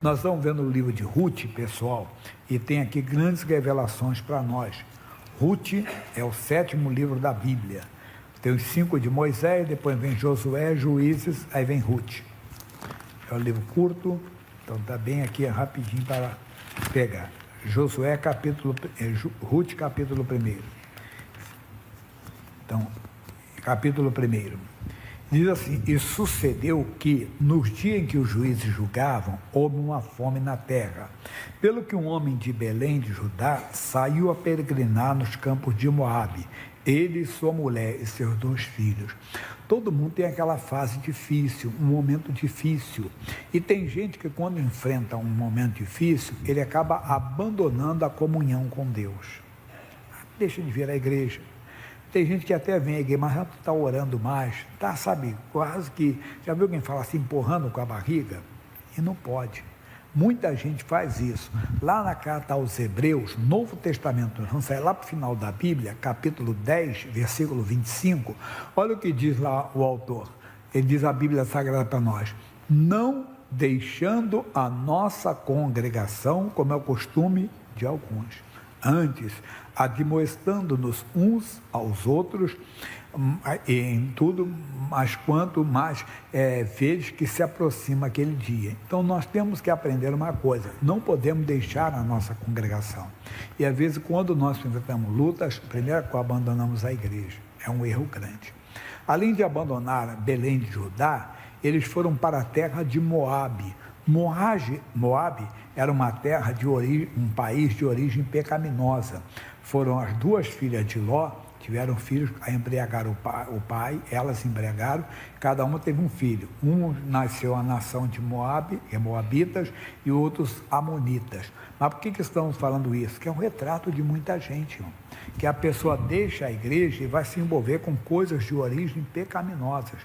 Nós estamos vendo o livro de Ruth, pessoal, e tem aqui grandes revelações para nós. Ruth é o 7º livro da Bíblia. Tem os 5 de Moisés, depois vem Josué, Juízes, aí vem Ruth. É um livro curto, então está bem aqui, é rapidinho para pegar. Josué, Ruth, capítulo 1. Então, capítulo 1. Diz assim: e sucedeu que, nos dias em que os juízes julgavam, houve uma fome na terra, pelo que um homem de Belém de Judá saiu a peregrinar nos campos de Moabe, ele e sua mulher e seus 2 filhos. Todo mundo tem aquela fase difícil, um momento difícil, e tem gente que quando enfrenta um momento difícil, ele acaba abandonando a comunhão com Deus, deixa de vir à igreja. Tem gente que até vem à igreja, mas já está orando mais, está, sabe, quase que, já viu alguém falar assim, empurrando com a barriga? E não pode. Muita gente faz isso. Lá na carta aos Hebreus, Novo Testamento, vamos sair lá para o final da Bíblia, capítulo 10, versículo 25, olha o que diz lá o autor. Ele diz a Bíblia Sagrada para nós: não deixando a nossa congregação, como é o costume de alguns, antes admoestando-nos uns aos outros em tudo, mas quanto mais vedes que se aproxima aquele dia. Então nós temos que aprender uma coisa: não podemos deixar a nossa congregação. E às vezes quando nós enfrentamos lutas, primeiro que abandonamos a igreja, é um erro grande. Além de abandonar Belém de Judá, eles foram para a terra de Moabe. Moabe era uma terra de origem, um país de origem pecaminosa. Foram as 2 filhas de Ló, tiveram filhos, a embriagar o pai, elas embriagaram, cada uma teve um filho. Um nasceu a nação de Moabe, moabitas, e outros amonitas. Mas por que estamos falando isso? Que é um retrato de muita gente, irmão. Que a pessoa deixa a igreja e vai se envolver com coisas de origem pecaminosas.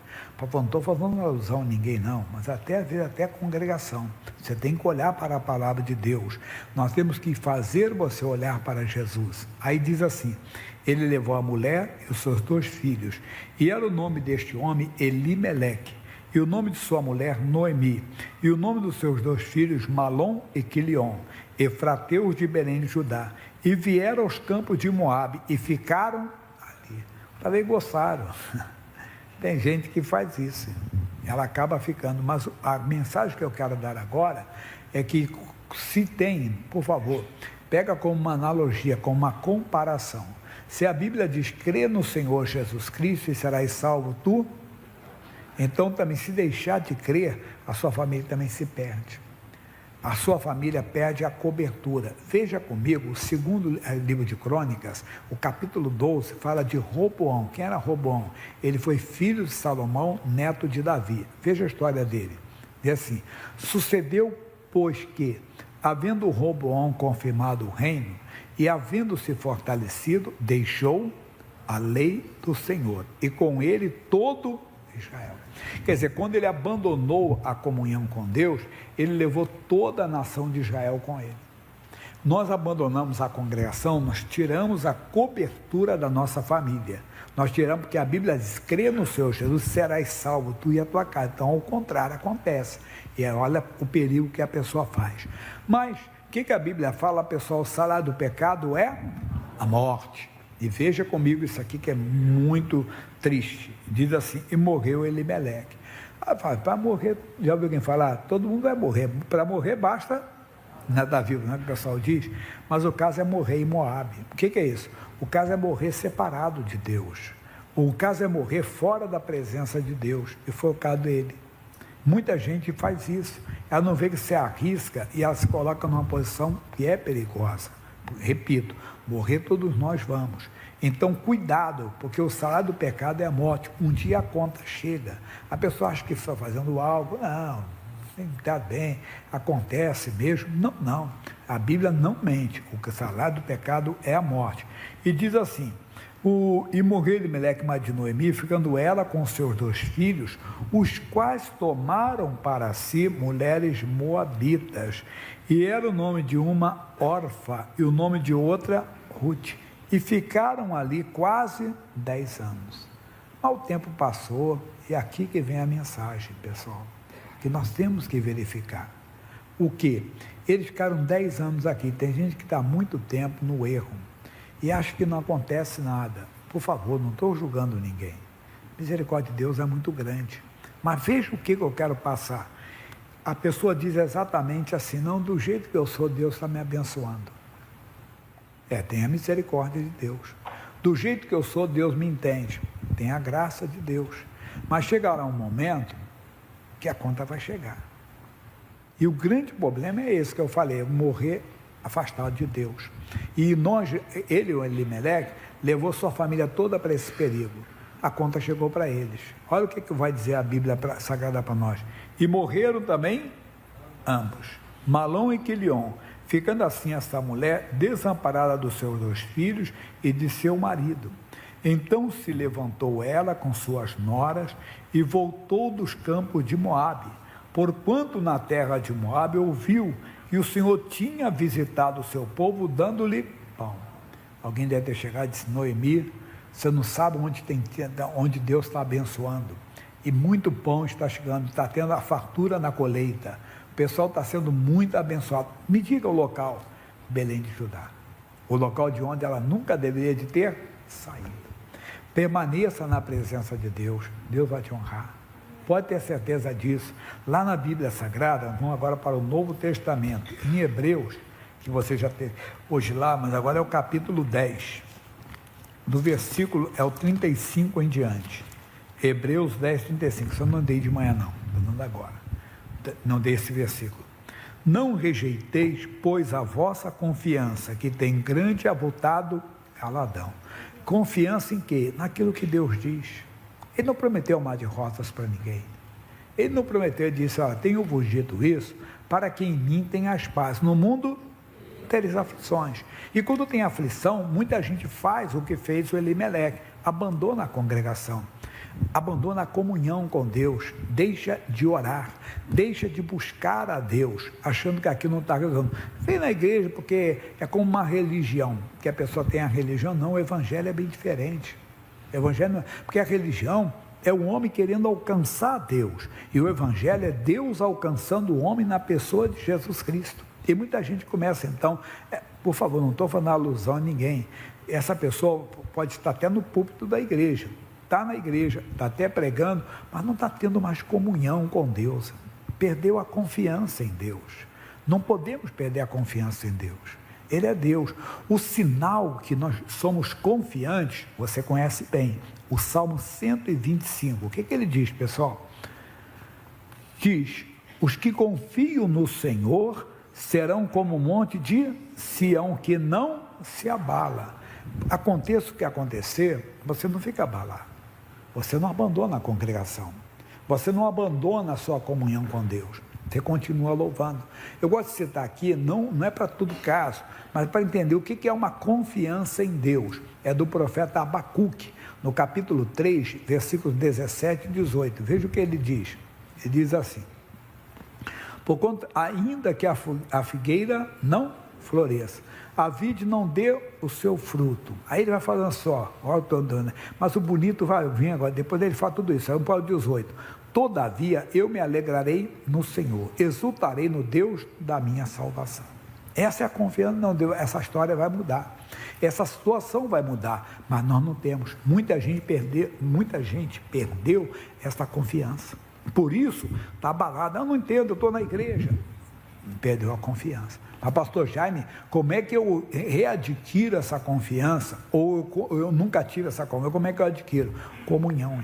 Não estou fazendo alusão a ninguém não, mas até às vezes até a congregação. Você tem que olhar para a palavra de Deus. Nós temos que fazer você olhar para Jesus. Aí diz assim: ele levou a mulher e os seus 2 filhos, e era o nome deste homem Elimeleque, e o nome de sua mulher Noemi, e o nome dos seus 2 filhos Malom e Quilion, efrateus de Belém de Judá, e vieram aos campos de Moabe e ficaram ali. Talvez gostaram. Tem gente que faz isso, ela acaba ficando. Mas a mensagem que eu quero dar agora é que, se tem, por favor, pega como uma analogia, como uma comparação. Se a Bíblia diz: crê no Senhor Jesus Cristo e serás salvo tu, então também, se deixar de crer, a sua família também se perde. A sua família perde a cobertura. Veja comigo, o 2º livro de Crônicas, o capítulo 12, fala de Roboão. Quem era Roboão? Ele foi filho de Salomão, neto de Davi. Veja a história dele. Diz assim: sucedeu, pois, que, havendo Roboão confirmado o reino, e havendo-se fortalecido, deixou a lei do Senhor, e com ele todo Israel. Quer dizer, quando ele abandonou a comunhão com Deus, ele levou toda a nação de Israel com ele. Nós abandonamos a congregação, nós tiramos a cobertura da nossa família. Nós tiramos, porque a Bíblia diz: crê no Senhor Jesus, serás salvo, tu e a tua casa. Então, ao contrário, acontece. E olha o perigo que a pessoa faz. Mas, o que a Bíblia fala, pessoal? O salário do pecado é a morte. E veja comigo isso aqui que é muito triste. Diz assim: e morreu Elimeleque. Para morrer, já ouviu alguém falar? Todo mundo vai morrer. Para morrer basta nada vivo, né, que o pessoal diz. Mas o caso é morrer em Moabe. O que é isso? O caso é morrer separado de Deus. O caso é morrer fora da presença de Deus. E foi o caso dele. Muita gente faz isso. Ela não vê que se arrisca e ela se coloca numa posição que é perigosa. Repito, morrer todos nós vamos. Então, cuidado, porque o salário do pecado é a morte. Um dia a conta chega. A pessoa acha que está fazendo algo. Não, está bem, acontece mesmo. Não. A Bíblia não mente. O salário do pecado é a morte. E diz assim: e morreu Elimeleque, mãe de Noemi, ficando ela com os seus 2 filhos, os quais tomaram para si mulheres moabitas. E era o nome de uma Orfa e o nome de outra Ruth. E ficaram ali quase 10 anos. Mas o tempo passou, e aqui que vem a mensagem, pessoal, que nós temos que verificar. O quê? Eles ficaram 10 anos aqui. Tem gente que está há muito tempo no erro e acha que não acontece nada. Por favor, não estou julgando ninguém. A misericórdia de Deus é muito grande. Mas veja o que eu quero passar. A pessoa diz exatamente assim: não, do jeito que eu sou, Deus está me abençoando. Tem a misericórdia de Deus. Do jeito que eu sou, Deus me entende. Tem a graça de Deus. Mas chegará um momento que a conta vai chegar. E o grande problema é esse que eu falei: morrer afastado de Deus. E ele, o Elimeleque, levou sua família toda para esse perigo. A conta chegou para eles. Olha o que vai dizer a Bíblia Sagrada para nós. E morreram também ambos, Malom e Quilion, ficando assim essa mulher desamparada dos seus 2 filhos e de seu marido. Então se levantou ela com suas noras e voltou dos campos de Moabe, porquanto na terra de Moabe ouviu que o Senhor tinha visitado o seu povo, dando-lhe pão. Alguém deve ter chegado e disse: Noemi, você não sabe onde Deus está abençoando. E muito pão está chegando, está tendo a fartura na colheita. O pessoal está sendo muito abençoado. Me diga o local: Belém de Judá. O local de onde ela nunca deveria de ter saído. Permaneça na presença de Deus, Deus vai te honrar. Pode ter certeza disso. Lá na Bíblia Sagrada, vamos agora para o Novo Testamento, em Hebreus, que você já teve hoje lá, mas agora é o capítulo 10, do versículo, é o 35 em diante. Hebreus 10, 35, isso eu não dei de manhã não, estou dando agora, não dei esse versículo. Não rejeiteis, pois, a vossa confiança, que tem grande e avultado galardão. Confiança em quê? Naquilo que Deus diz. Ele não prometeu mar de rosas para ninguém. Ele não prometeu, ele disse: tenho-vos dito isso, para que em mim tenhas paz. No mundo tereis aflições. E quando tem aflição, muita gente faz o que fez o Elimeleque, abandona a congregação, abandona a comunhão com Deus, deixa de orar, deixa de buscar a Deus, achando que aquilo não está resolvendo. Vem na igreja porque é como uma religião, que a pessoa tem a religião. Não, o evangelho é bem diferente. O evangelho porque a religião é o homem querendo alcançar Deus, e o evangelho é Deus alcançando o homem na pessoa de Jesus Cristo. E muita gente começa então, por favor, não estou fazendo alusão a ninguém, essa pessoa pode estar até no púlpito da igreja, está na igreja, está até pregando, mas não está tendo mais comunhão com Deus, perdeu a confiança em Deus. Não podemos perder a confiança em Deus, Ele é Deus. O sinal que nós somos confiantes, você conhece bem, o Salmo 125, o que ele diz, pessoal? Diz: os que confiam no Senhor serão como o monte de Sião, que não se abala. Aconteça o que acontecer, você não fica abalado, você não abandona a congregação, você não abandona a sua comunhão com Deus, você continua louvando. Eu gosto de citar aqui, não é para todo caso, mas para entender o que é uma confiança em Deus. É do profeta Abacuque, no capítulo 3, versículos 17 e 18. Veja o que ele diz. Ele diz assim: porquanto, ainda que a figueira não floresça, a vide não dê o seu fruto. Aí ele vai falando só, olha, estou andando, mas o bonito vai vir agora, depois ele fala tudo isso. Aí o 18: todavia eu me alegrarei no Senhor, exultarei no Deus da minha salvação. Essa é a confiança. Não, Deus, essa história vai mudar, essa situação vai mudar, mas nós não temos. Muita gente perdeu essa confiança, por isso está abalado. Eu não entendo, eu estou na igreja, perdeu a confiança. Mas pastor Jaime, como é que eu readquiro essa confiança? Ou eu nunca tive essa confiança, como é que eu adquiro? Comunhão,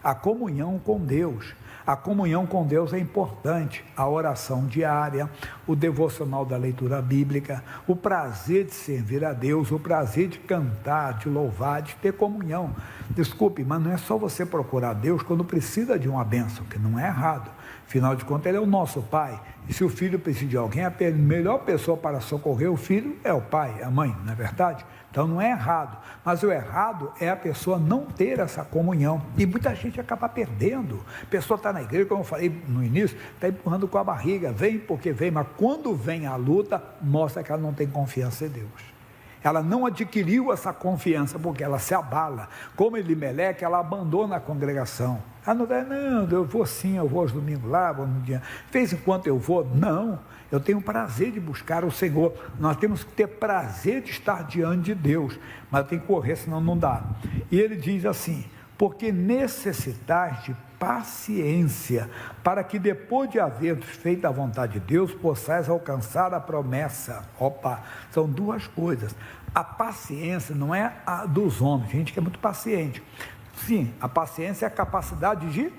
a comunhão com Deus. A comunhão com Deus é importante, a oração diária, o devocional da leitura bíblica, o prazer de servir a Deus, o prazer de cantar, de louvar, de ter comunhão. Desculpe, mas não é só você procurar Deus quando precisa de uma bênção, que não é errado. Afinal de contas, Ele é o nosso Pai, e se o filho precisa de alguém, a melhor pessoa para socorrer o filho é o pai, a mãe, não é verdade? Então não é errado, mas o errado é a pessoa não ter essa comunhão, e muita gente acaba perdendo. A pessoa está na igreja, como eu falei no início, está empurrando com a barriga, vem porque vem, mas quando vem a luta, mostra que ela não tem confiança em Deus. Ela não adquiriu essa confiança, porque ela se abala. Como Elimeleque, ela abandona a congregação. Ela não vai, não, eu vou sim, eu vou aos domingos lá, vou no dia. De vez em quando eu vou. Não, eu tenho prazer de buscar o Senhor. Nós temos que ter prazer de estar diante de Deus, mas tem que correr, senão não dá. E ele diz assim, porque necessitais de paciência, para que depois de haver feito a vontade de Deus, possais alcançar a promessa. Opa, são duas coisas. A paciência não é a dos homens, gente que é muito paciente. Sim, a paciência é a capacidade de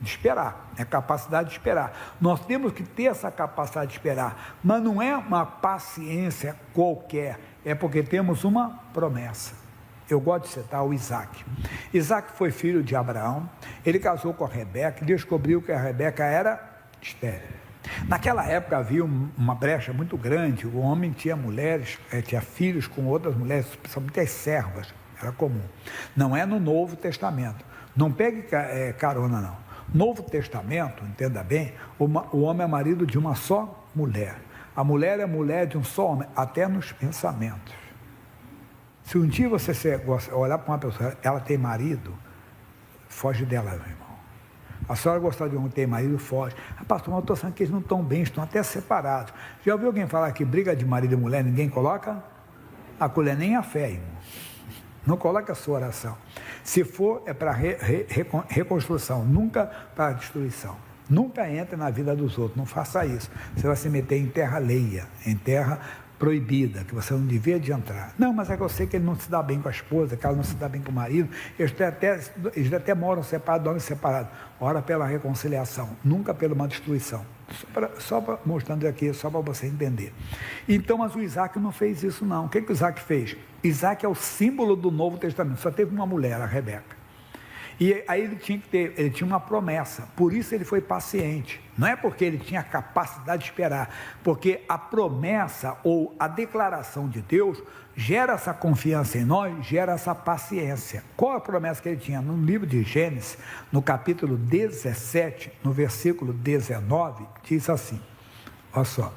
esperar, é a capacidade de esperar. Nós temos que ter essa capacidade de esperar, mas não é uma paciência qualquer, é porque temos uma promessa. Eu gosto de citar o Isaac. Isaac foi filho de Abraão, ele casou com a Rebeca e descobriu que a Rebeca era estéril. Naquela época havia uma brecha muito grande, o homem tinha mulheres, tinha filhos com outras mulheres, principalmente as servas, era comum. Não é no Novo Testamento, não pegue carona não. Novo Testamento, entenda bem, o homem é marido de uma só mulher. A mulher é mulher de um só homem, até nos pensamentos. Se um dia você olhar para uma pessoa, ela tem marido, foge dela, meu irmão. A senhora gostar de um que tem marido, foge. Pastor, mas eu estou falando que eles não estão bem, estão até separados. Já ouviu alguém falar que briga de marido e mulher, ninguém coloca a colher nem a fé, irmão. Não coloca a sua oração. Se for, é para reconstrução, nunca para destruição. Nunca entre na vida dos outros, não faça isso. Você vai se meter em terra alheia, em terra proibida, que você não devia de entrar. Não, mas é que eu sei que ele não se dá bem com a esposa, que ela não se dá bem com o marido, eles até moram separados, dormem separados. Ora pela reconciliação, nunca pela uma destruição. Só mostrando aqui, só para você entender. Então, mas o Isaac não fez isso não. O que o Isaac fez? Isaac é o símbolo do Novo Testamento, só teve uma mulher, a Rebeca. E aí ele tinha uma promessa, por isso ele foi paciente. Não é porque ele tinha a capacidade de esperar, porque a promessa ou a declaração de Deus gera essa confiança em nós, gera essa paciência. Qual a promessa que ele tinha? No livro de Gênesis, no capítulo 17, no versículo 19, diz assim, olha só.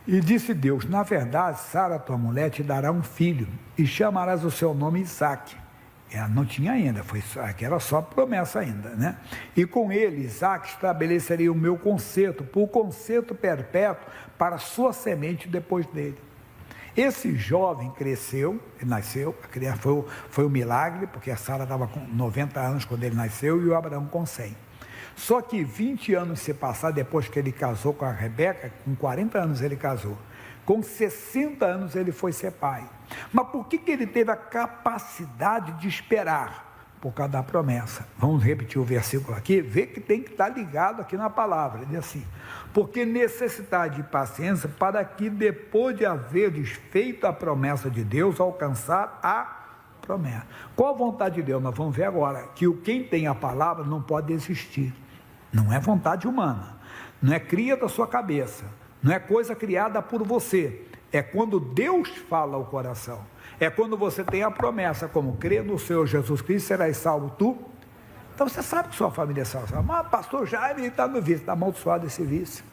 E disse Deus, na verdade, Sara, tua mulher, te dará um filho, e chamarás o seu nome Isaque. Ela não tinha ainda, aqui era só promessa ainda, né? E com ele, Isaac, estabeleceria o meu concerto, por concerto perpétuo para sua semente depois dele. Esse jovem cresceu, ele nasceu, a criança foi um milagre, porque a Sara estava com 90 anos quando ele nasceu e o Abraão com 100. Só que 20 anos se passaram depois que ele casou com a Rebeca, com 40 anos ele casou. Com 60 anos ele foi ser pai. Mas por que ele teve a capacidade de esperar? Por causa da promessa. Vamos repetir o versículo aqui, vê que tem que estar ligado aqui na palavra. Ele diz assim, porque necessitar de paciência para que depois de haver desfeito a promessa de Deus, alcançar a promessa. Qual a vontade de Deus? Nós vamos ver agora, que quem tem a palavra não pode desistir. Não é vontade humana, não é cria da sua cabeça. Não é coisa criada por você, é quando Deus fala ao coração, é quando você tem a promessa, como crê no Senhor Jesus Cristo, serás salvo tu. Então você sabe que sua família é salva, mas pastor Jaime está no vício, está amaldiçoado esse vício.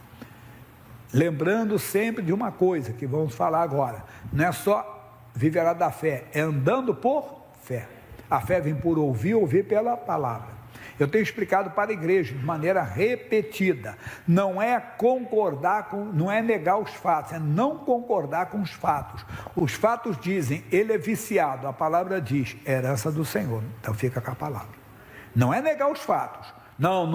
Lembrando sempre de uma coisa que vamos falar agora, não é só viverá da fé, é andando por fé. A fé vem por ouvir, ouvir pela palavra. Eu tenho explicado para a igreja de maneira repetida, não é concordar com, não é negar os fatos, é não concordar com os fatos. Os fatos dizem, ele é viciado, a palavra diz, herança do Senhor, então fica com a palavra. Não é negar os fatos, não,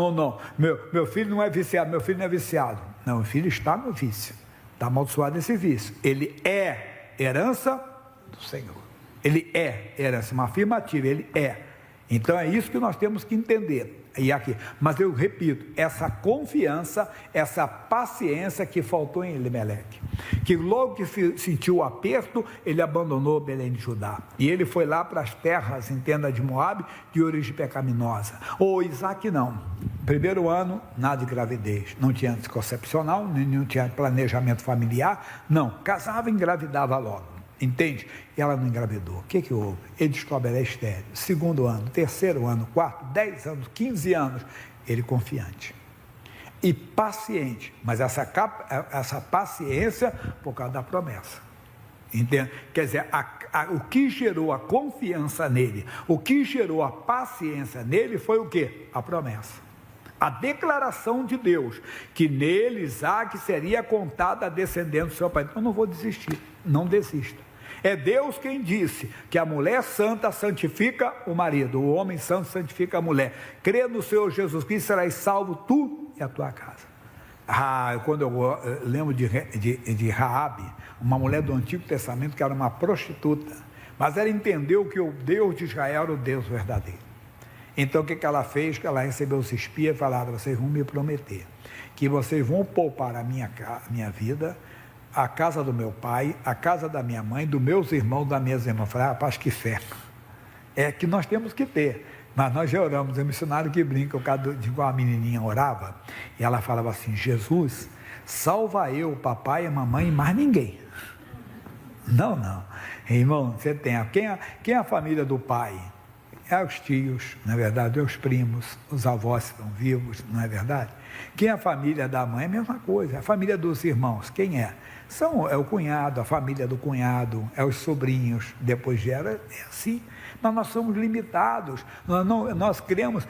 meu filho não é viciado, meu filho não é viciado. Não, o filho está no vício, está amaldiçoado nesse vício, ele é herança do Senhor, ele é herança, uma afirmativa, ele é. Então é isso que nós temos que entender. E aqui, mas eu repito, essa confiança, essa paciência que faltou em Elimeleque, que logo que sentiu o aperto, ele abandonou Belém de Judá, e ele foi lá para as terras, entenda, de Moabe, de origem pecaminosa. Ou Isaac não, primeiro ano, nada de gravidez, não tinha anticoncepcional, não tinha planejamento familiar, não, casava e engravidava logo. Entende? E ela não engravidou. O que houve? Ele descobre ela é estéril. Segundo ano, terceiro ano, quarto, 10 anos, 15 anos, ele confiante. E paciente, mas essa paciência por causa da promessa. Entende? Quer dizer, o que gerou a confiança nele, o que gerou a paciência nele foi o quê? A promessa. A declaração de Deus, que nele Isaac seria contada a descendência do seu pai. Então, eu não vou desistir, não desista. É Deus quem disse que a mulher santa santifica o marido, o homem santo santifica a mulher. Crê no Senhor Jesus Cristo, serás salvo tu e a tua casa. Quando eu lembro de Raabe, uma mulher do Antigo Testamento que era uma prostituta, mas ela entendeu que o Deus de Israel era o Deus verdadeiro. Então o que ela fez? Que ela recebeu os espias e falaram: vocês vão me prometer que vocês vão poupar a minha vida, a casa do meu pai, a casa da minha mãe, dos meus irmãos, das minhas irmãs. Eu falei: rapaz, que fé é que nós temos que ter. Mas nós já oramos. É um missionário que brinca, de igual a menininha orava, e ela falava assim: Jesus, salva eu, o papai, a mamãe e mais ninguém. Não, irmão, você tem, quem é a família do pai? É os tios, não é verdade? É os primos, os avós estão vivos, não é verdade? Quem é a família da mãe? É a mesma coisa. A família dos irmãos, quem é? É o cunhado, a família do cunhado, é os sobrinhos, depois gera, é assim. Mas nós somos limitados, nós cremos,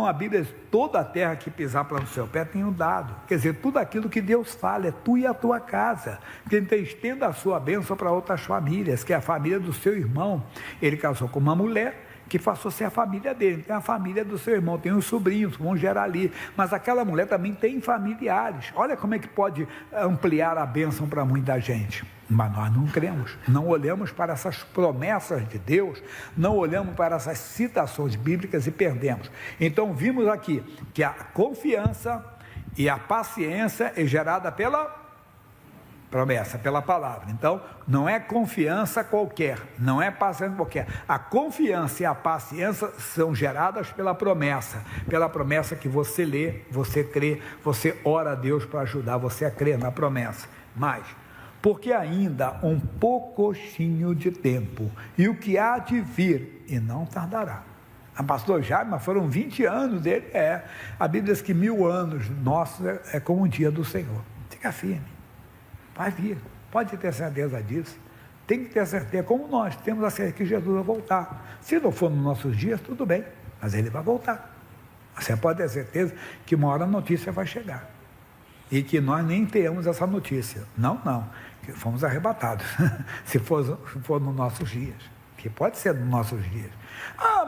a Bíblia diz: toda a terra que pisar para o seu pé tenho dado. Quer dizer, tudo aquilo que Deus fala, é tu e a tua casa. Então estenda a sua bênção para outras famílias, que é a família do seu irmão. Ele casou com uma mulher que passou a ser a família dele, tem a família do seu irmão, tem os sobrinhos, vão gerar ali, mas aquela mulher também tem familiares. Olha como é que pode ampliar a bênção para muita gente. Mas nós não cremos, não olhamos para essas promessas de Deus, não olhamos para essas citações bíblicas e perdemos. Então vimos aqui que a confiança e a paciência é gerada pela promessa, pela palavra. Então não é confiança qualquer, não é paciência qualquer. A confiança e a paciência são geradas pela promessa que você lê, você crê, você ora a Deus para ajudar você a crer na promessa. Mas porque ainda um poucochinho de tempo, e o que há de vir, e não tardará. Pastor Jaime, mas foram 20 anos dele. A Bíblia diz que 1000 anos nossos é como um dia do Senhor. Fica firme, vai vir, pode ter certeza disso. Tem que ter certeza, como nós temos a certeza que Jesus vai voltar. Se não for nos nossos dias, tudo bem, mas ele vai voltar. Você pode ter certeza que uma hora a notícia vai chegar, e que nós nem teremos essa notícia. Não, que fomos arrebatados, se for nos nossos dias, que pode ser nos nossos dias.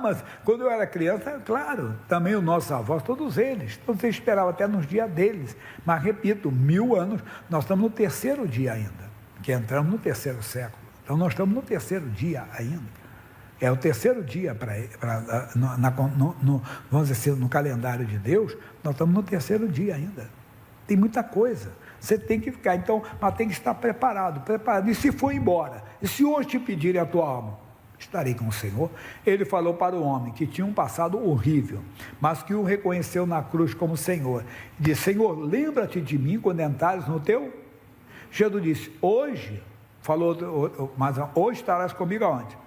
Mas quando eu era criança, claro, também os nossos avós, todos eles esperavam até nos dias deles, mas repito, 1000 anos, nós estamos no 3º dia ainda, que entramos no 3º século, então nós estamos no 3º dia ainda, é o 3º dia, vamos dizer assim, no calendário de Deus, nós estamos no 3º dia ainda. Tem muita coisa, você tem que ficar, então, mas tem que estar preparado, e se for embora, e se hoje te pedirem a tua alma, estarei com o Senhor. Ele falou para o homem que tinha um passado horrível, mas que o reconheceu na cruz como Senhor, disse: Senhor, lembra-te de mim quando entrares no teu. Jesus disse: hoje, mas hoje estarás comigo aonde?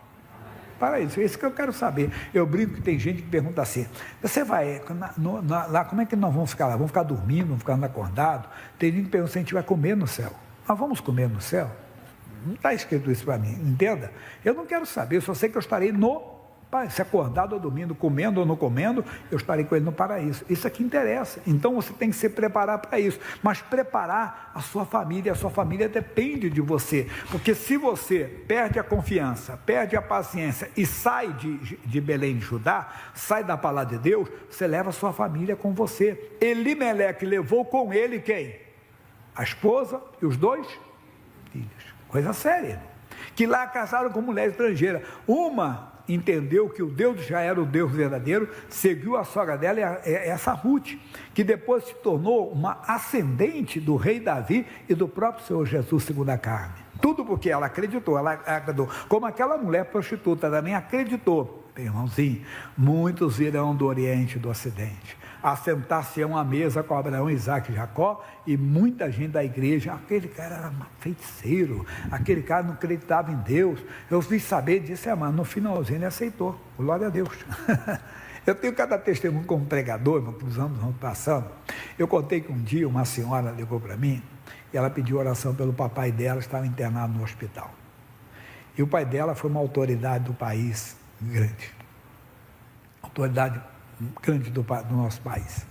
Para isso, isso que eu quero saber. Eu brinco que tem gente que pergunta assim: você vai lá, como é que nós vamos ficar lá? Vamos ficar dormindo, vamos ficar acordados? Tem gente que pergunta se a gente vai comer no céu. Nós vamos comer no céu? Não está escrito isso para mim, entenda? Eu não quero saber, eu só sei que eu estarei se acordado ou dormindo, comendo ou não comendo, eu estarei com ele no paraíso. Isso aqui interessa. Então você tem que se preparar para isso, mas preparar a sua família depende de você, porque se você perde a confiança, perde a paciência e sai de Belém de Judá, sai da palavra de Deus, você leva a sua família com você. Elimeleque levou com ele quem? A esposa e os 2 filhos. Coisa séria, que lá casaram com mulher estrangeira. Uma entendeu que o Deus já era o Deus verdadeiro, seguiu a sogra dela, essa Ruth, que depois se tornou uma ascendente do rei Davi e do próprio Senhor Jesus segundo a carne. Tudo porque ela acreditou, como aquela mulher prostituta também acreditou. Irmãozinho, muitos virão do Oriente e do Ocidente, assentar-se-ão à mesa com Abraão, Isaac e Jacó, e muita gente da igreja, aquele cara era feiticeiro, aquele cara não acreditava em Deus. Eu fiz saber disso, mas no finalzinho ele aceitou, glória a Deus. Eu tenho cada testemunho como pregador, os anos vão passando. Eu contei que um dia uma senhora ligou para mim, e ela pediu oração pelo papai dela, estava internado no hospital. E o pai dela foi uma autoridade do país grande. Autoridade grande do nosso país.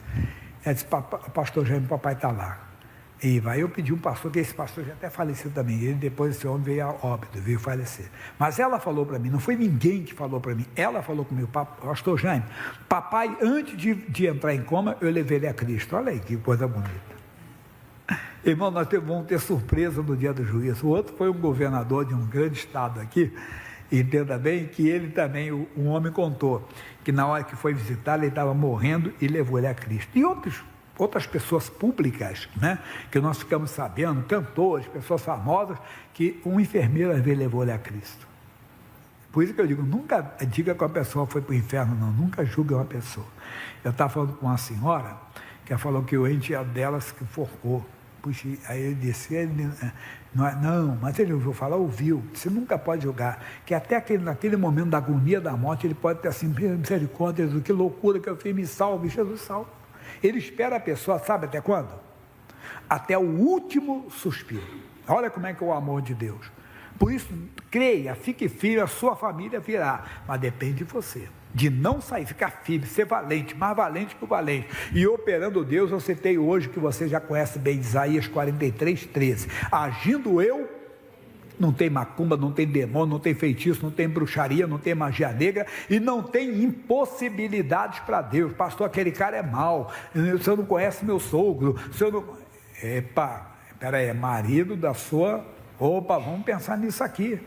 Ela disse, pastor Jaime, papai está lá. E vai, eu pedi um pastor, que esse pastor já até faleceu também. Ele, depois, esse homem veio a óbito, veio falecer. Mas ela falou para mim, não foi ninguém que falou para mim, ela falou comigo, pastor Jaime, papai, antes de entrar em coma, eu levei ele a Cristo. Olha aí que coisa bonita. Irmão, nós vamos ter surpresa no dia do juízo. O outro foi um governador de um grande estado aqui, entenda bem, que ele também, um homem contou, que na hora que foi visitar, ele estava morrendo e levou ele a Cristo. E outras pessoas públicas, né, que nós ficamos sabendo, cantores, pessoas famosas, que um enfermeiro às vezes levou ele a Cristo. Por isso que eu digo, nunca diga que a pessoa foi para o inferno, não, nunca julgue uma pessoa. Eu estava falando com uma senhora, que ela falou que o ente dela se enforcou. Puxa, aí ele disse, não, mas ele ouviu falar, ouviu, você nunca pode julgar, que até naquele momento da agonia da morte, ele pode ter assim, misericórdia, Jesus, que loucura que eu fiz, me salve, Jesus salve. Ele espera a pessoa, sabe até quando? Até o último suspiro. Olha como é que é o amor de Deus. Por isso, creia, fique firme, a sua família virá, mas depende de você, de não sair, ficar firme, ser valente, mais valente que o valente, e operando Deus. Eu citei hoje, que você já conhece bem, Isaías 43:13, agindo eu, não tem macumba, não tem demônio, não tem feitiço, não tem bruxaria, não tem magia negra, e não tem impossibilidades para Deus. Pastor, aquele cara é mau, o senhor não conhece meu sogro, o senhor não... Peraí, é marido da sua... Opa, vamos pensar nisso aqui.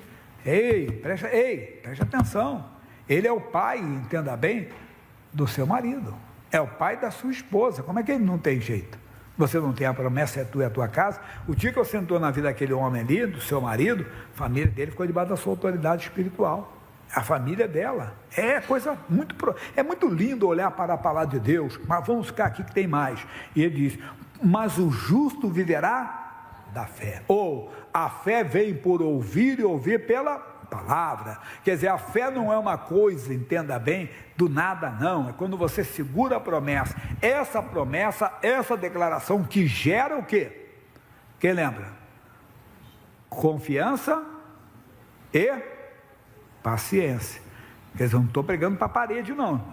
Preste atenção. Ele é o pai, entenda bem, do seu marido. É o pai da sua esposa. Como é que ele não tem jeito? Você não tem a promessa, é tua e a tua casa. O dia que você entrou na vida daquele homem ali, do seu marido, a família dele ficou debaixo da sua autoridade espiritual. A família dela. É coisa é muito lindo olhar para a palavra de Deus, mas vamos ficar aqui que tem mais. E ele diz, mas o justo viverá da fé. Ou a fé vem por ouvir e ouvir pela palavra. Quer dizer, a fé não é uma coisa, entenda bem, do nada não, é quando você segura a promessa, essa declaração que gera o quê? Quem lembra? Confiança e paciência. Quer dizer, eu não estou pregando para a parede não,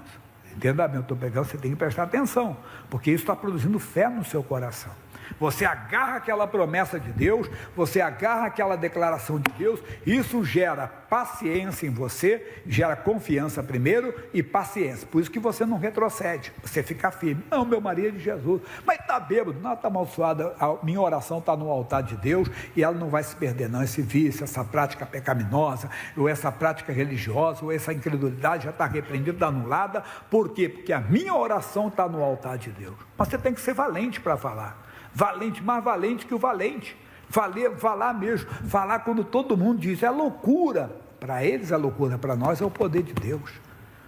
entenda bem, eu estou pregando, você tem que prestar atenção, porque isso está produzindo fé no seu coração. Você agarra aquela promessa de Deus, você agarra aquela declaração de Deus, isso gera paciência em você, gera confiança primeiro e paciência. Por isso que você não retrocede, você fica firme. Não, meu marido é de Jesus, mas está bêbado, não, está amaldiçoado, a minha oração está no altar de Deus e ela não vai se perder não, esse vício, essa prática pecaminosa, ou essa prática religiosa, ou essa incredulidade já está repreendida, está anulada. Por quê? Porque a minha oração está no altar de Deus. Mas você tem que ser valente para falar. Valente, mais valente que o valente, falar mesmo, falar quando todo mundo diz, é loucura, para eles é loucura, para nós é o poder de Deus.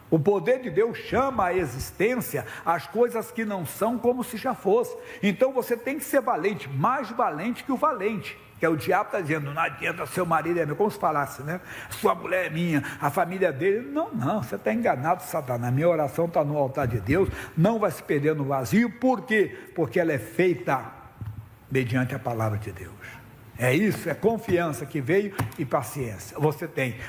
O poder de Deus chama à existência as coisas que não são como se já fosse. Então você tem que ser valente, mais valente que o valente, que é o diabo está dizendo, não adianta, seu marido é meu, como se falasse, né? Sua mulher é minha, a família dele, não, você está enganado, Satanás. Minha oração está no altar de Deus, não vai se perder no vazio. Por quê? Porque ela é feita mediante a palavra de Deus. É isso, é confiança que veio e paciência.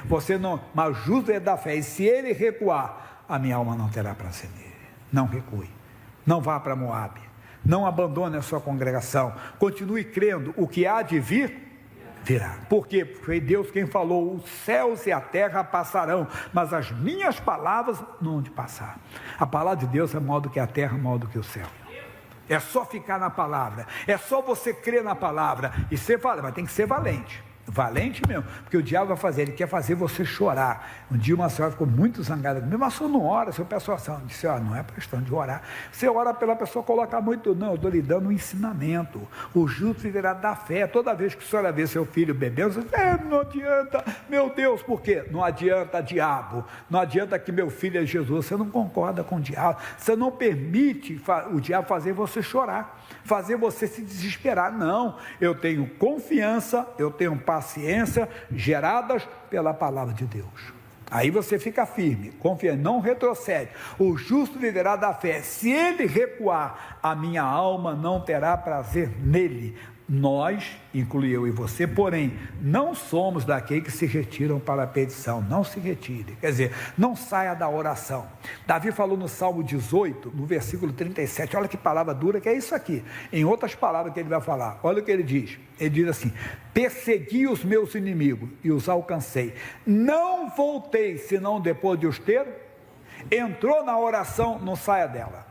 Você não, mas justo é da fé, e se ele recuar, a minha alma não terá prazer nele. Não recue, não vá para Moabe, não abandone a sua congregação, continue crendo, o que há de vir, virá. Por quê? Porque foi Deus quem falou, os céus e a terra passarão, mas as minhas palavras não hão de passar. A palavra de Deus é maior do que a terra, maior do que o céu. É só ficar na palavra, é só você crer na palavra e ser valente, mas tem que ser valente mesmo, porque o diabo vai fazer, ele quer fazer você chorar. Um dia uma senhora ficou muito zangada comigo, mas o senhor não ora, seu pessoal disse, não é questão de orar, você ora pela pessoa, coloca muito, não, eu estou lhe dando um ensinamento, o justo viverá da fé. Toda vez que a senhora vê seu filho bebendo, você diz, não adianta, meu Deus, por quê? Não adianta, diabo, não adianta que meu filho é Jesus, você não concorda com o diabo, você não permite o diabo fazer você chorar, fazer você se desesperar. Não, eu tenho confiança, eu tenho paciência, geradas pela palavra de Deus. Aí você fica firme, confia, não retrocede. O justo viverá da fé. Se ele recuar, a minha alma não terá prazer nele. nós, inclui eu e você, porém, não somos daqueles que se retiram para a perdição. Não se retire, quer dizer, não saia da oração. Davi falou no Salmo 18, no versículo 37, olha que palavra dura que é isso aqui. Em outras palavras que ele vai falar, olha o que ele diz assim: persegui os meus inimigos e os alcancei, não voltei senão depois de os ter. Entrou na oração, não saia dela,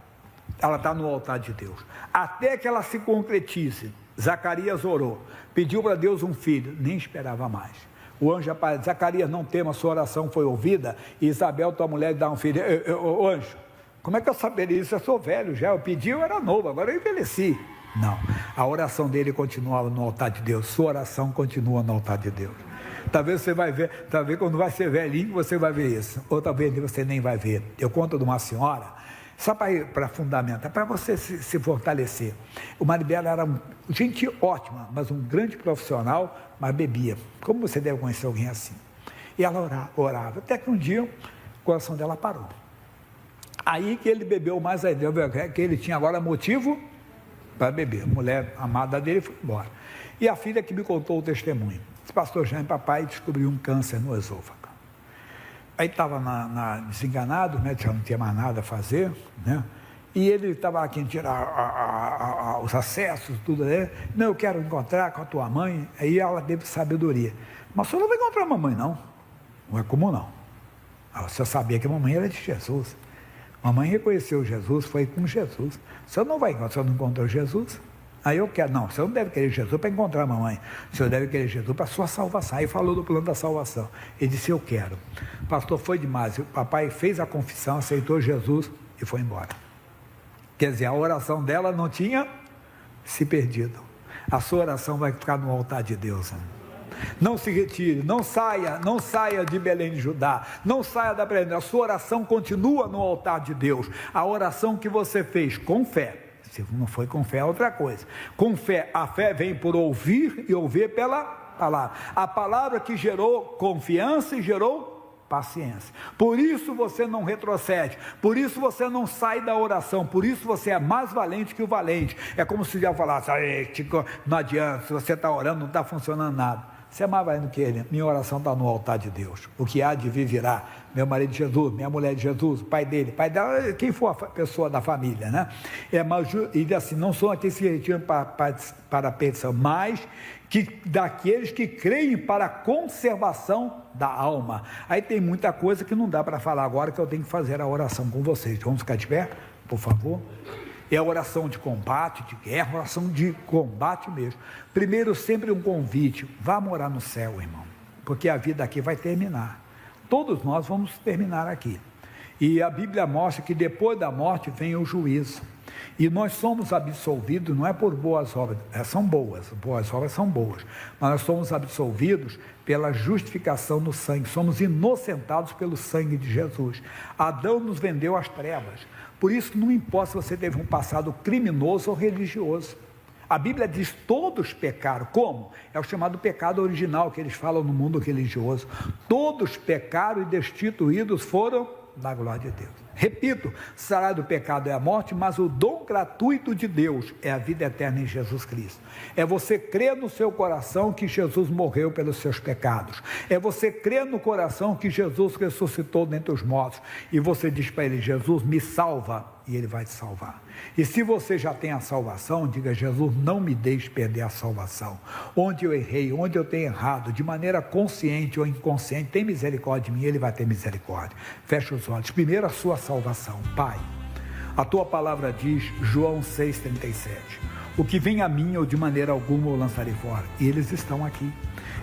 ela está no altar de Deus, até que ela se concretize. Zacarias orou, pediu para Deus um filho, nem esperava mais. O anjo aparece: Zacarias, não tema, sua oração foi ouvida, e Isabel, tua mulher, lhe dá um filho. O anjo, como é que eu saberia isso? Eu sou velho já, eu pedi, eu era novo, agora eu envelheci. Não, a oração dele continuava no altar de Deus, sua oração continua no altar de Deus. Talvez você vai ver, talvez quando vai ser velhinho você vai ver isso, ou talvez você nem vai ver. Eu conto de uma senhora, só para fundamentar, para você se fortalecer. O marido dela era gente ótima, mas um grande profissional, mas bebia. Como você deve conhecer alguém assim? E ela orava, até que um dia o coração dela parou. Aí que ele bebeu mais ainda, que ele tinha agora motivo para beber. A mulher amada dele foi embora. E a filha que me contou o testemunho: esse pastor Jaime, papai descobriu um câncer no esôfago. Aí estava desenganado, né, já não tinha mais nada a fazer, né? E ele estava aqui em tirar os acessos, tudo, né? Não, eu quero encontrar com a tua mãe. Aí ela teve sabedoria: mas você não vai encontrar a mamãe, não. Não é comum, não. Você sabia que a mamãe era de Jesus. Mamãe reconheceu Jesus, foi com Jesus. Você não vai encontrar, você não encontrou Jesus? Aí eu quero, não, você não deve querer Jesus para encontrar a mamãe, você deve querer Jesus para a sua salvação. Aí falou do plano da salvação, ele disse: eu quero. Pastor, foi demais, o papai fez a confissão, aceitou Jesus e foi embora. Quer dizer, a oração dela não tinha se perdido. A sua oração vai ficar no altar de Deus, né? Não se retire, não saia de Belém de Judá, não saia da Belém, a sua oração continua no altar de Deus. A oração que você fez com fé, se não foi com fé é outra coisa. Com fé, a fé vem por ouvir e ouvir pela palavra. A palavra que gerou confiança e gerou paciência. Por isso você não retrocede, por isso você não sai da oração, por isso você é mais valente que o valente. É como se já falasse: não adianta, se você está orando não está funcionando nada. Você é mais valente que ele. Minha oração está no altar de Deus. O que há de vir virá. Meu marido de Jesus, minha mulher de Jesus, o pai dele, pai dela, quem for a pessoa da família, né? E assim, não são aqueles que se retiram para a perdição, mas daqueles que creem para a conservação da alma. Aí tem muita coisa que não dá para falar agora, que eu tenho que fazer a oração com vocês. Vamos ficar de pé, por favor? É a oração de combate, de guerra, oração de combate mesmo. Primeiro, sempre um convite: vá morar no céu, irmão, porque a vida aqui vai terminar. Todos nós vamos terminar aqui. E a Bíblia mostra que depois da morte vem o juízo. E nós somos absolvidos, não é por boas obras, são boas obras são boas, mas nós somos absolvidos pela justificação no sangue, somos inocentados pelo sangue de Jesus. Adão nos vendeu às trevas, por isso não importa se você teve um passado criminoso ou religioso. A Bíblia diz: todos pecaram. Como? É o chamado pecado original que eles falam no mundo religioso. Todos pecaram e destituídos foram da glória de Deus. Repito, o salário do pecado é a morte, mas o dom gratuito de Deus é a vida eterna em Jesus Cristo. É você crer no seu coração que Jesus morreu pelos seus pecados. É você crer no coração que Jesus ressuscitou dentre os mortos. E você diz para ele: Jesus, me salva, e ele vai te salvar. E se você já tem a salvação, diga: Jesus, não me deixe perder a salvação. Onde eu errei, onde eu tenho errado, de maneira consciente ou inconsciente, tem misericórdia de mim, ele vai ter misericórdia. Fecha os olhos. Primeiro, a sua salvação. Pai, a tua palavra diz, João 6,37, o que vem a mim eu de maneira alguma eu lançarei fora. E eles estão aqui,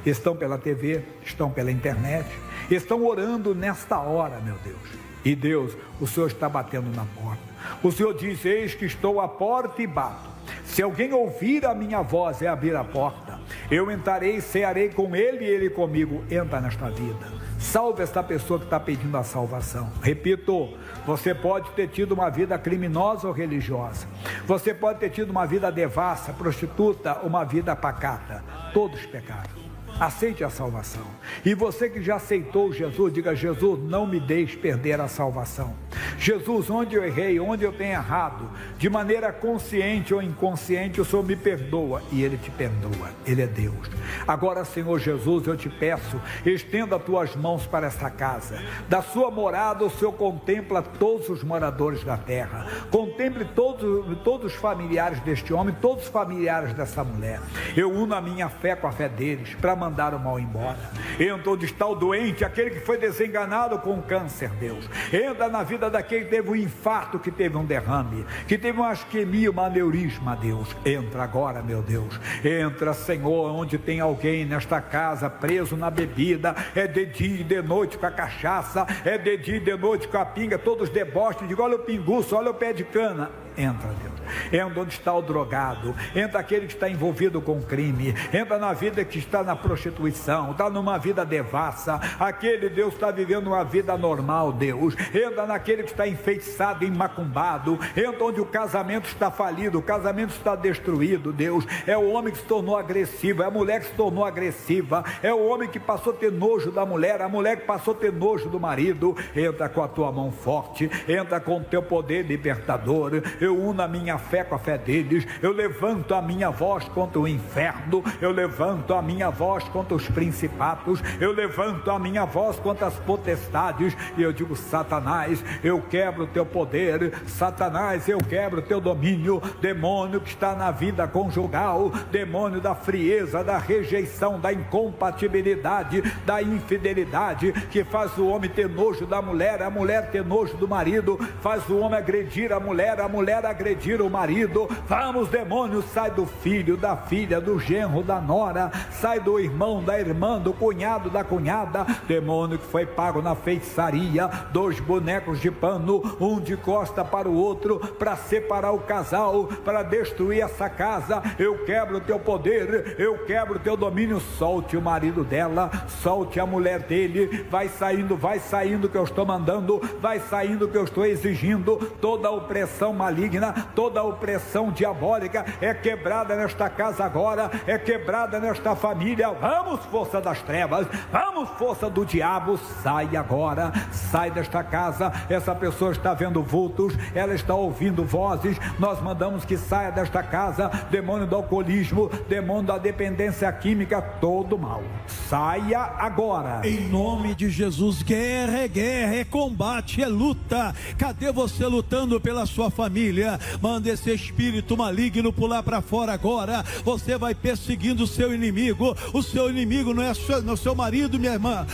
estão pela TV, estão pela internet, estão orando nesta hora, meu Deus. E Deus, o Senhor está batendo na porta. O Senhor diz: eis que estou à porta e bato. Se alguém ouvir a minha voz e abrir a porta, eu entrarei, cearei com ele e ele comigo. Entra nesta vida. Salve esta pessoa que está pedindo a salvação. Repito, você pode ter tido uma vida criminosa ou religiosa. Você pode ter tido uma vida devassa, prostituta, uma vida pacata. Todos pecaram. Aceite a salvação. E você que já aceitou Jesus, diga: Jesus, não me deixe perder a salvação. Jesus, onde eu errei, onde eu tenho errado, de maneira consciente ou inconsciente, o Senhor me perdoa, e Ele te perdoa, Ele é Deus. Agora, Senhor Jesus, eu te peço, estenda as tuas mãos para esta casa. Da sua morada o Senhor contempla todos os moradores da terra, contemple todos os familiares deste homem, todos os familiares dessa mulher. Eu uno a minha fé com a fé deles, para mandar o mal embora. Entra onde está o doente, aquele que foi desenganado com câncer, Deus. Entra na vida daquele que teve um infarto, que teve um derrame, que teve uma isquemia, um aneurisma, Deus. Entra agora, meu Deus. Entra, Senhor, onde tem alguém nesta casa preso na bebida, é de dia e de noite com a cachaça, é de dia e de noite com a pinga, todos deboches, digo, olha o pinguço, olha o pé de cana. Entra, Deus. Entra onde está o drogado, entra aquele que está envolvido com crime, entra na vida que está na prostituição, está numa vida devassa, aquele, Deus, está vivendo uma vida normal, Deus. Entra naquele que está enfeitiçado, macumbado, entra onde o casamento está falido, o casamento está destruído, Deus. É o homem que se tornou agressivo, é a mulher que se tornou agressiva, é o homem que passou a ter nojo da mulher, a mulher que passou a ter nojo do marido. Entra com a tua mão forte, entra com o teu poder libertador. Eu uno a minha fé com a fé deles, eu levanto a minha voz contra o inferno, eu levanto a minha voz contra os principados, eu levanto a minha voz contra as potestades, e eu digo, Satanás, eu quebro o teu poder, Satanás, eu quebro o teu domínio, demônio que está na vida conjugal, demônio da frieza, da rejeição, da incompatibilidade, da infidelidade, que faz o homem ter nojo da mulher, a mulher ter nojo do marido, faz o homem agredir a mulher agredir o marido. Vamos, demônio, sai do filho, da filha, do genro, da nora, sai do irmão, da irmã, do cunhado, da cunhada. Demônio que foi pago na feitiçaria, 2 bonecos de pano, um de costa para o outro, para separar o casal, para destruir essa casa. Eu quebro o teu poder, eu quebro o teu domínio. Solte o marido dela, solte a mulher dele. Vai saindo que eu estou mandando, vai saindo que eu estou exigindo. Toda a opressão maligna, toda a opressão diabólica é quebrada nesta casa agora, é quebrada nesta família. Vamos, força das trevas, vamos, força do diabo, sai agora, sai desta casa. Essa pessoa está vendo vultos, ela está ouvindo vozes. Nós mandamos que saia desta casa, demônio do alcoolismo, demônio da dependência química, todo mal, saia agora, em nome de Jesus. Guerra, é combate, é luta. Cadê você lutando pela sua família? Manda esse espírito maligno pular para fora agora. Você vai perseguindo o seu inimigo. O seu inimigo não é seu marido, minha irmã.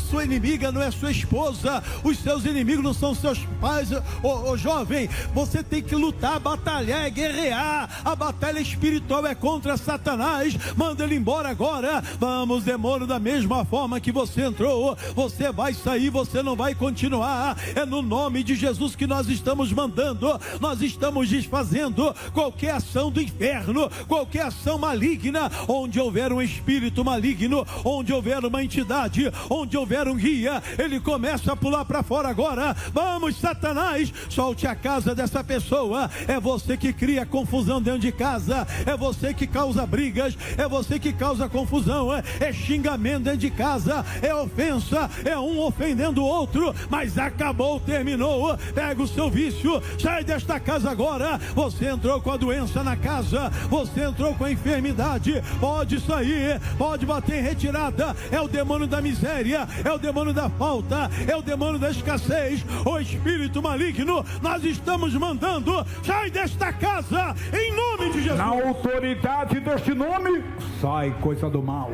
Sua inimiga não é sua esposa. Os seus inimigos não são seus pais. Ô jovem, você tem que lutar, batalhar, é guerrear. A batalha espiritual é contra Satanás. Manda ele embora agora. Vamos, demônio, da mesma forma que você entrou, você vai sair, você não vai continuar. É no nome de Jesus que nós estamos mandando. Nós estamos desfazendo qualquer ação do inferno, qualquer ação maligna. Onde houver um espírito maligno, onde houver uma entidade, onde houver um guia, ele começa a pular para fora agora. Vamos, Satanás, solte a casa dessa pessoa. É você que cria confusão dentro de casa, é você que causa brigas, é você que causa confusão, é xingamento dentro de casa, é ofensa, é um ofendendo o outro. Mas acabou, terminou. Pega o seu vício, sai desta casa agora. Você entrou com a doença na casa, você entrou com a enfermidade, pode sair, pode bater em retirada. É o demônio da miséria, é o demônio da falta, é o demônio da escassez, o espírito maligno. Nós estamos mandando, sai desta casa em nome de Jesus. Na autoridade deste nome, sai coisa do mal,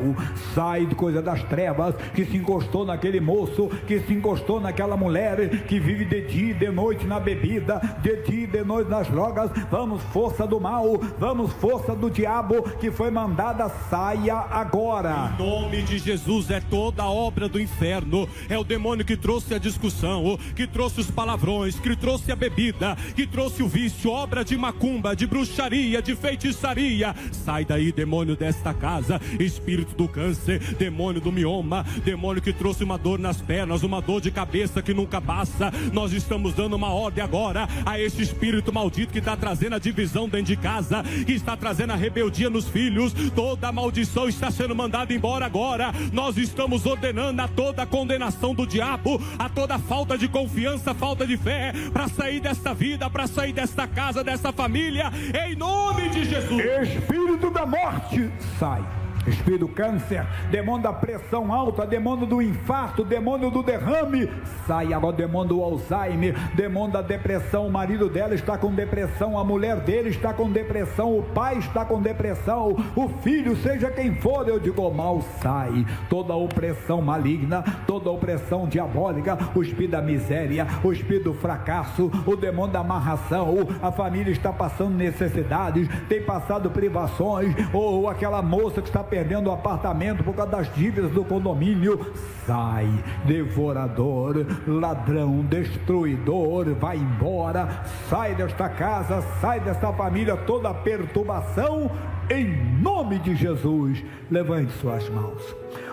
sai de coisa das trevas, que se encostou naquele moço, que se encostou naquela mulher, que vive de dia e de noite na bebida, de dia e de noite nas drogas. Vamos, força do mal, vamos, força do diabo que foi mandada, saia agora. Em nome de Jesus. É toda a obra do inferno, é o demônio que trouxe a discussão, que trouxe os palavrões, que trouxe a bebida, que trouxe o vício, obra de macumba, de bruxaria, de feitiçaria. Sai daí, demônio desta casa, espírito do câncer, demônio do mioma, demônio que trouxe uma dor nas pernas, uma dor de cabeça que nunca passa. Nós estamos dando uma ordem agora a esse espírito maldito maldito que está trazendo a divisão dentro de casa, que está trazendo a rebeldia nos filhos, toda maldição está sendo mandada embora agora. Nós estamos ordenando a toda a condenação do diabo, a toda falta de confiança, falta de fé, para sair desta vida, para sair desta casa, dessa família, em nome de Jesus. Espírito da morte, sai. Espírito do câncer, demônio da pressão alta, demônio do infarto, demônio do derrame, sai agora. Demônio do Alzheimer, demônio da depressão, o marido dela está com depressão, a mulher dele está com depressão, o pai está com depressão, o filho, seja quem for, eu digo mal, sai. Toda opressão maligna, toda opressão diabólica, o espírito da miséria, o espírito do fracasso, o demônio da amarração, a família está passando necessidades, tem passado privações, ou aquela moça que está perdendo o apartamento por causa das dívidas do condomínio, sai. Devorador, ladrão, destruidor, vai embora, sai desta casa, sai desta família, toda perturbação, em nome de Jesus. Levante suas mãos.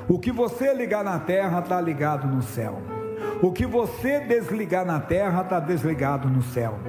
O que você ligar na terra está ligado no céu, o que você desligar na terra está desligado no céu.